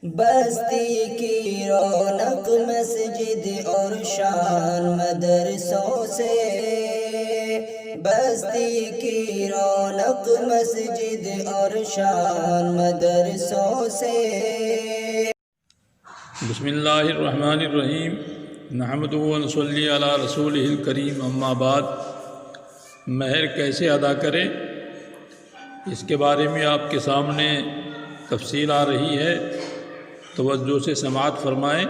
بستی کی رونق مسجد اور شان مدرسوں سے، بستی کی رونق مسجد اور شان مدرسوں سے۔ بسم اللہ الرحمن الرحیم، نحمدہ و نصلی علی رسولہ الکریم، اما بعد۔ مہر کیسے ادا کریں، اس کے بارے میں آپ کے سامنے تفصیل آ رہی ہے، توجہ سے سماعت فرمائیں۔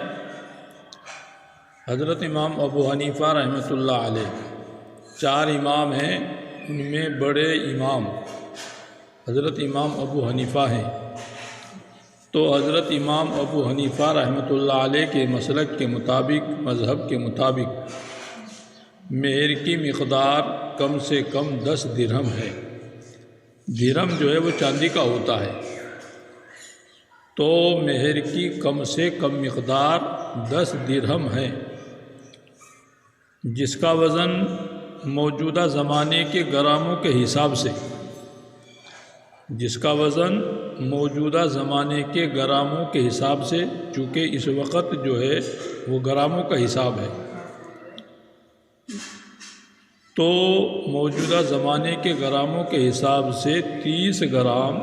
حضرت امام ابو حنیفہ رحمۃ اللہ علیہ 4 امام ہیں، ان میں بڑے امام حضرت امام ابو حنیفہ ہیں۔ تو حضرت امام ابو حنیفہ رحمۃ اللہ علیہ کے مسلک کے مطابق، مذہب کے مطابق، مہر کی مقدار کم سے کم 10 درہم ہے۔ درہم جو ہے وہ چاندی کا ہوتا ہے، تو مہر کی کم سے کم مقدار 10 درہم ہے، جس کا وزن موجودہ زمانے کے گراموں کے حساب سے، موجودہ زمانے کے گراموں کے حساب سے، چونکہ اس وقت جو ہے وہ گراموں کا حساب ہے، تو موجودہ زمانے کے گراموں کے حساب سے 30 گرام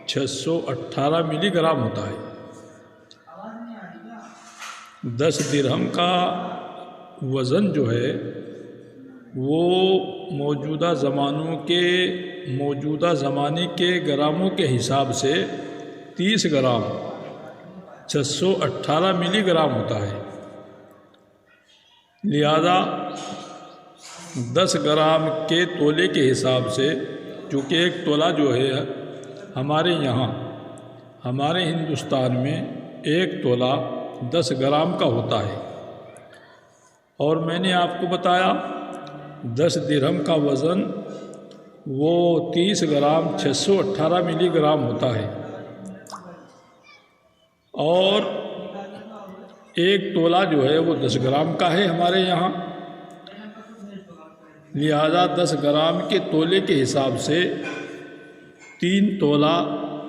618 ملی گرام ہوتا ہے۔ 10 درہم کا وزن جو ہے وہ موجودہ زمانے کے گراموں کے حساب سے 30 گرام 618 ملی گرام ہوتا ہے۔ لہذا 10 گرام کے تولے کے حساب سے، چونکہ ایک تولہ جو ہے ہمارے ہندوستان میں ایک تولہ 10 گرام کا ہوتا ہے، اور میں نے آپ کو بتایا 10 درہم کا وزن وہ 30 گرام 618 ملی گرام ہوتا ہے، اور ایک تولہ جو ہے وہ 10 گرام کا ہے ہمارے یہاں۔ لہذا 10 گرام کے تولے کے حساب سے 3 تولہ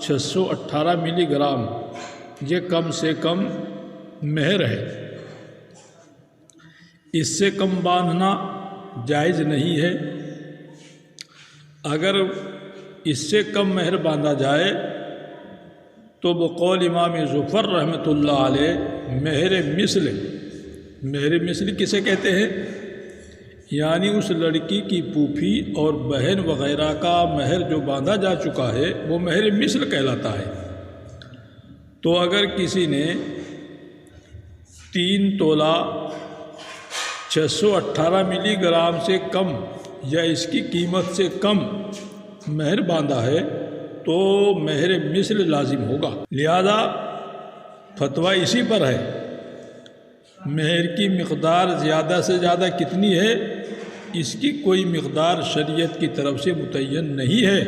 618 ملی گرام یہ کم سے کم مہر ہے۔ اس سے کم باندھنا جائز نہیں ہے۔ اگر اس سے کم مہر باندھا جائے تو بقول امام ظفر رحمۃ اللہ علیہ مہر مثل کسے کہتے ہیں؟ یعنی اس لڑکی کی پھوپھی اور بہن وغیرہ کا مہر جو باندھا جا چکا ہے وہ مہر مثل کہلاتا ہے۔ تو اگر کسی نے 3 تولہ 618 ملی گرام سے کم یا اس کی قیمت سے کم مہر باندھا ہے تو مہر مثل لازم ہوگا۔ لہذا فتویٰ اسی پر ہے، مہر کی مقدار زیادہ سے زیادہ کتنی ہے، اس کی کوئی مقدار شریعت کی طرف سے متعین نہیں ہے۔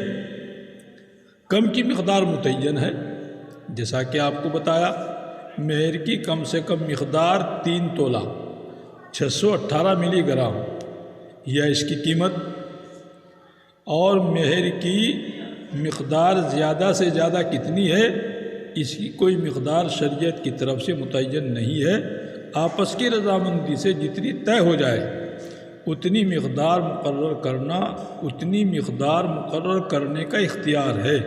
کم کی مقدار متعین ہے، جیسا کہ آپ کو بتایا، مہر کی کم سے کم مقدار 3 تولہ 618 ملی گرام یا اس کی قیمت، اور مہر کی مقدار زیادہ سے زیادہ کتنی ہے، اس کی کوئی مقدار شریعت کی طرف سے متعین نہیں ہے۔ آپس کی رضامندی سے جتنی طے ہو جائے اتنی مقدار مقرر کرنے کا اختیار ہے۔